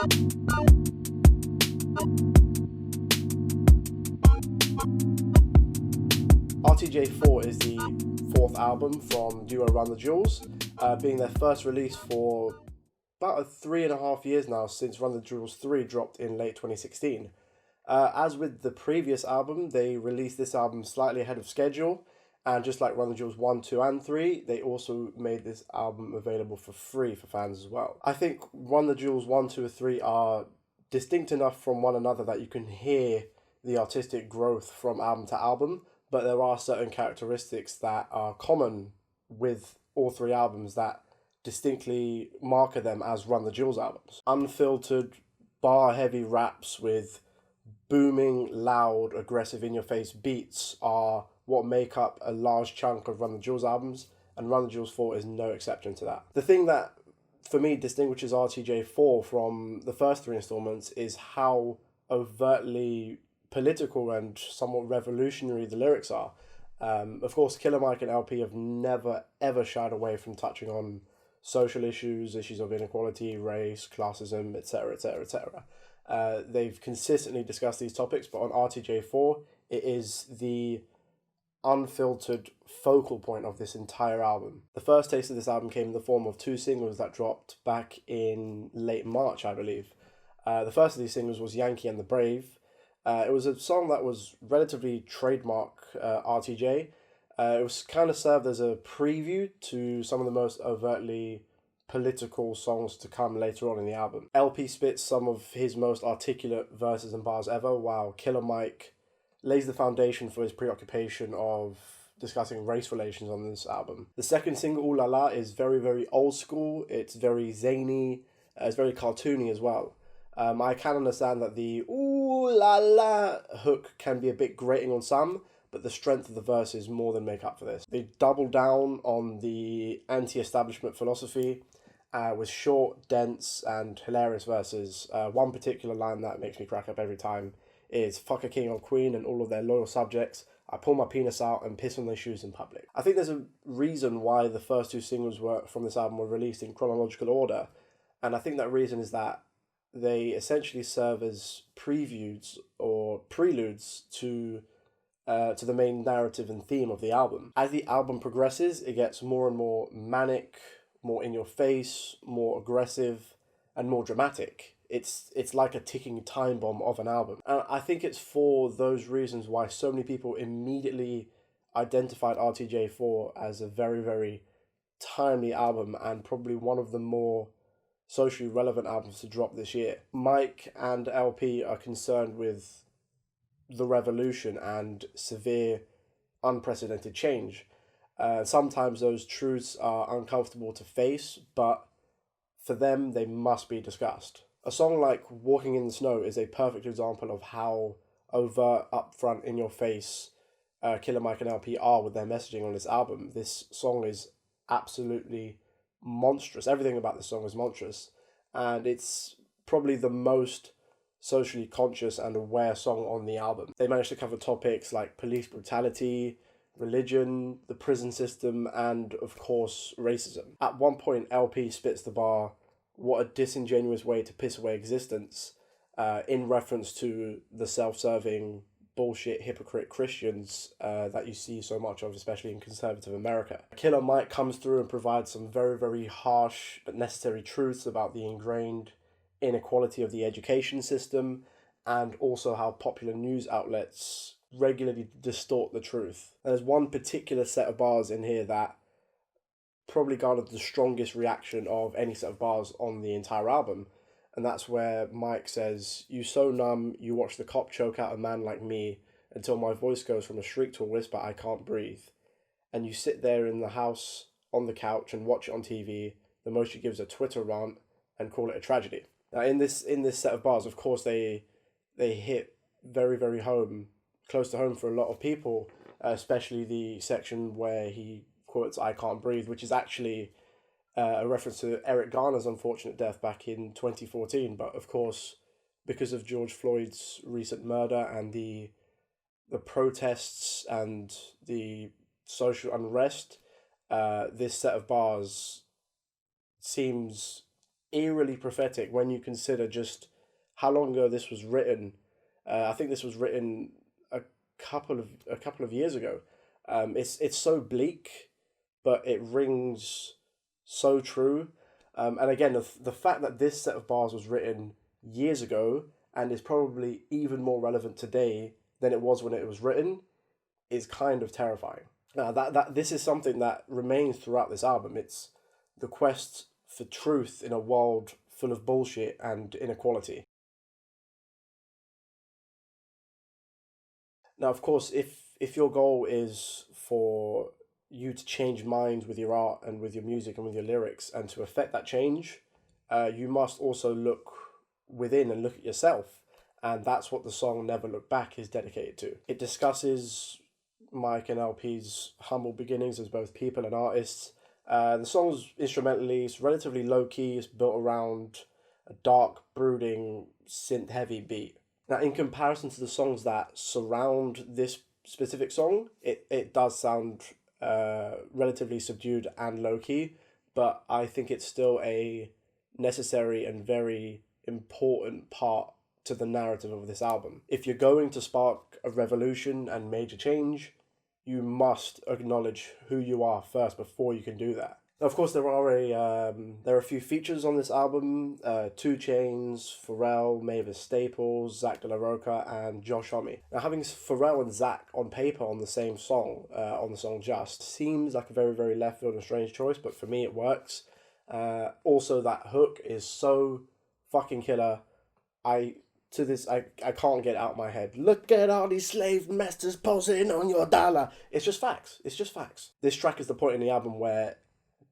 RTJ4 is the fourth album from duo Run the Jewels, being their first release for about 3.5 years now, since Run the Jewels 3 dropped in late 2016. As with the previous album, they released this album slightly ahead of schedule, and just like Run the Jewels 1, 2 and 3, they also made this album available for free for fans as well. I think Run the Jewels 1, 2 and 3 are distinct enough from one another that you can hear the artistic growth from album to album, but there are certain characteristics that are common with all three albums that distinctly mark them as Run the Jewels albums. Unfiltered, bar-heavy raps with booming, loud, aggressive, in-your-face beats are what make up a large chunk of Run the Jewels albums, and Run the Jewels 4 is no exception to that. The thing that, for me, distinguishes RTJ4 from the first three installments is how overtly political and somewhat revolutionary the lyrics are. Of course, Killer Mike and LP have never ever shied away from touching on social issues of inequality, race, classism, etc., etc., etc. They've consistently discussed these topics, but on RTJ4, it is the unfiltered focal point of this entire album. The first taste of this album came in the form of two singles that dropped back in late March, I believe. The first of these singles was Yankee and the Brave. It was a song that was relatively trademark RTJ. It was kind of served as a preview to some of the most overtly political songs to come later on in the album. LP spits some of his most articulate verses and bars ever, while Killer Mike lays the foundation for his preoccupation of discussing race relations on this album. The second single, Ooh La La, is very, very old school. It's very zany. It's very cartoony as well. I can understand that the ooh la la hook can be a bit grating on some, but the strength of the verses more than make up for this. They double down on the anti-establishment philosophy with short, dense, and hilarious verses. One particular line that makes me crack up every time is "fuck a king or queen and all of their loyal subjects. I pull my penis out and piss on their shoes in public." I think there's a reason why the first two singles from this album were released in chronological order, and I think that reason is that they essentially serve as previews or preludes to the main narrative and theme of the album. As the album progresses, it gets more and more manic, more in your face, more aggressive, and more dramatic. It's like a ticking time bomb of an album. And I think it's for those reasons why so many people immediately identified RTJ4 as a very, very timely album and probably one of the more socially relevant albums to drop this year. Mike and LP are concerned with the revolution and severe, unprecedented change. Sometimes those truths are uncomfortable to face, but for them, they must be discussed. A song like Walking in the Snow is a perfect example of how overt, upfront, in your face Killer Mike and LP are with their messaging on this album. This song is absolutely monstrous. Everything about this song is monstrous, and it's probably the most socially conscious and aware song on the album. They managed to cover topics like police brutality, religion, the prison system, and of course racism. At one point, LP spits the bar, "What a disingenuous way to piss away existence," in reference to the self-serving bullshit hypocrite Christians that you see so much of, especially in conservative America. Killer Mike comes through and provides some very, very harsh but necessary truths about the ingrained inequality of the education system and also how popular news outlets regularly distort the truth. And there's one particular set of bars in here that probably garnered the strongest reaction of any set of bars on the entire album. And that's where Mike says, "You so numb, you watch the cop choke out a man like me until my voice goes from a shriek to a whisper, I can't breathe. And you sit there in the house on the couch and watch it on TV. The most you give is a Twitter rant and call it a tragedy." Now, in this set of bars, of course, they hit very, very close to home for a lot of people, especially the section where he quotes "I can't breathe," which is actually a reference to Eric Garner's unfortunate death back in 2014. But of course, because of George Floyd's recent murder and the protests and the social unrest, this set of bars seems eerily prophetic when you consider just how long ago this was written. I think this was written a couple of years ago. It's so bleak, but it rings so true. And again, the fact that this set of bars was written years ago and is probably even more relevant today than it was when it was written is kind of terrifying. That this is something that remains throughout this album. It's the quest for truth in a world full of bullshit and inequality. Now, of course, if your goal is for you to change minds with your art and with your music and with your lyrics and to affect that change, you must also look within and look at yourself. And that's what the song Never Look Back is dedicated to. It discusses Mike and LP's humble beginnings as both people and artists. The song's instrumentally, it's relatively low key, it's built around a dark, brooding, synth heavy beat. Now, in comparison to the songs that surround this specific song, it does sound relatively subdued and low key, but I think it's still a necessary and very important part to the narrative of this album. If you're going to spark a revolution and major change, you must acknowledge who you are first before you can do that. Of course, there are a few features on this album: 2 Chainz, Pharrell, Mavis Staples, Zach De La Roca, and Josh Homme. Now, having Pharrell and Zach on paper on the same song, on the song Just, seems like a very, very left field and strange choice, but for me, it works. Also, that hook is so fucking killer. I can't get it out of my head. Look at all these slave masters posing on your dollar. It's just facts. It's just facts. This track is the point in the album where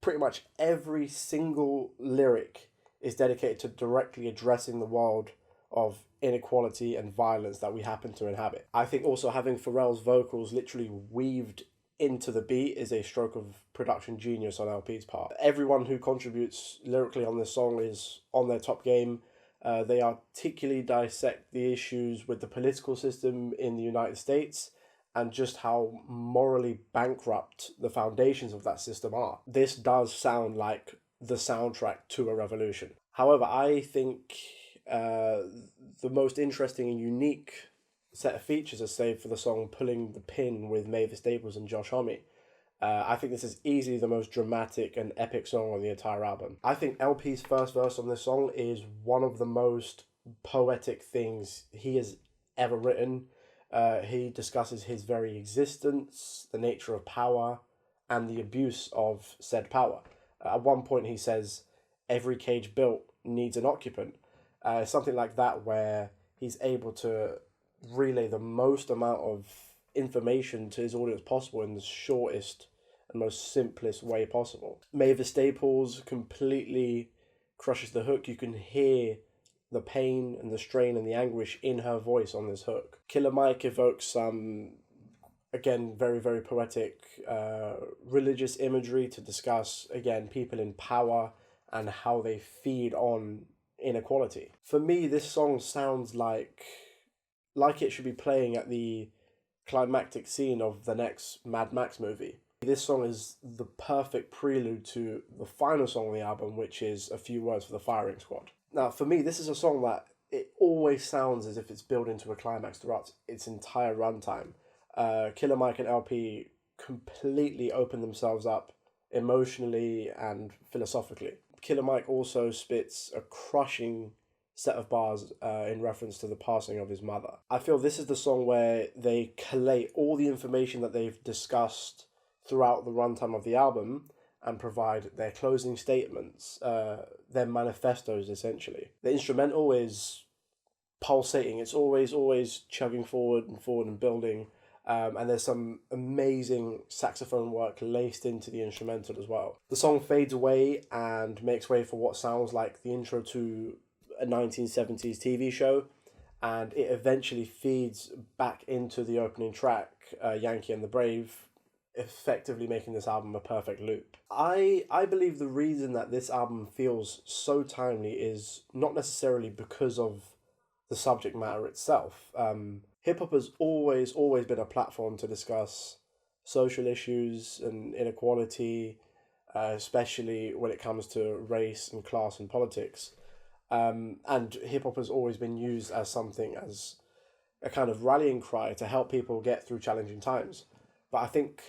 pretty much every single lyric is dedicated to directly addressing the world of inequality and violence that we happen to inhabit. I think also having Pharrell's vocals literally weaved into the beat is a stroke of production genius on LP's part. Everyone who contributes lyrically on this song is on their top game. They articulately dissect the issues with the political system in the United States and just how morally bankrupt the foundations of that system are. This does sound like the soundtrack to a revolution. However, I think the most interesting and unique set of features are saved for the song Pulling the Pin with Mavis Staples and Josh Homme. I think this is easily the most dramatic and epic song on the entire album. I think LP's first verse on this song is one of the most poetic things he has ever written. He discusses his very existence, the nature of power, and the abuse of said power. At one point he says, every cage built needs an occupant. Something like that, where he's able to relay the most amount of information to his audience possible in the shortest and most simplest way possible. Mavis Staples completely crushes the hook. You can hear the pain and the strain and the anguish in her voice on this hook. Killer Mike evokes some, again, very, very poetic religious imagery to discuss, again, people in power and how they feed on inequality. For me, this song sounds like it should be playing at the climactic scene of the next Mad Max movie. This song is the perfect prelude to the final song on the album, which is A Few Words for the Firing Squad. Now, for me, this is a song that it always sounds as if it's building to a climax throughout its entire runtime. Killer Mike and LP completely open themselves up emotionally and philosophically. Killer Mike also spits a crushing set of bars in reference to the passing of his mother. I feel this is the song where they collate all the information that they've discussed throughout the runtime of the album and provide their closing statements, their manifestos, essentially. The instrumental is pulsating. It's always chugging forward and building. And there's some amazing saxophone work laced into the instrumental as well. The song fades away and makes way for what sounds like the intro to a 1970s TV show, and it eventually feeds back into the opening track, Yankee and the Brave, effectively making this album a perfect loop. I believe the reason that this album feels so timely is not necessarily because of the subject matter itself. Hip-hop has always been a platform to discuss social issues and inequality, especially when it comes to race and class and politics. And hip hop has always been used as something, as a kind of rallying cry to help people get through challenging times. But I think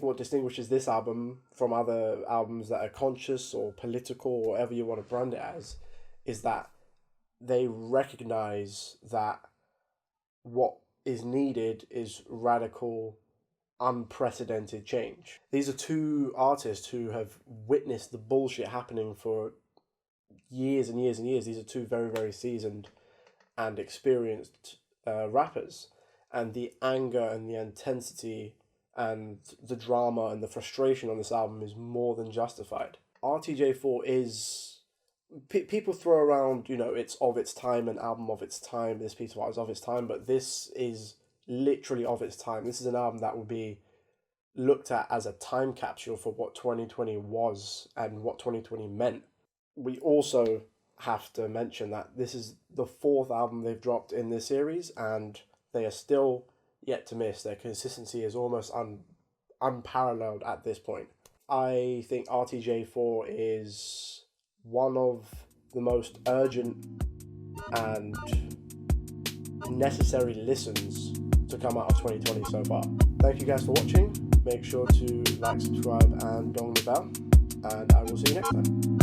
what distinguishes this album from other albums that are conscious or political, or whatever you want to brand it as, is that they recognize that what is needed is radical, unprecedented change. These are two artists who have witnessed the bullshit happening for years and years and years. These are two very, very seasoned and experienced rappers. And the anger and the intensity and the drama and the frustration on this album is more than justified. RTJ4 is... people throw around, it's of its time, an album of its time, this piece of art is of its time, but this is literally of its time. This is an album that will be looked at as a time capsule for what 2020 was and what 2020 meant. We also have to mention that this is the 4th album they've dropped in this series, and they are still yet to miss. Their consistency is almost unparalleled at this point. I think RTJ4 is one of the most urgent and necessary listens to come out of 2020 so far. Thank you guys for watching. Make sure to like, subscribe, and dong the bell, and I will see you next time.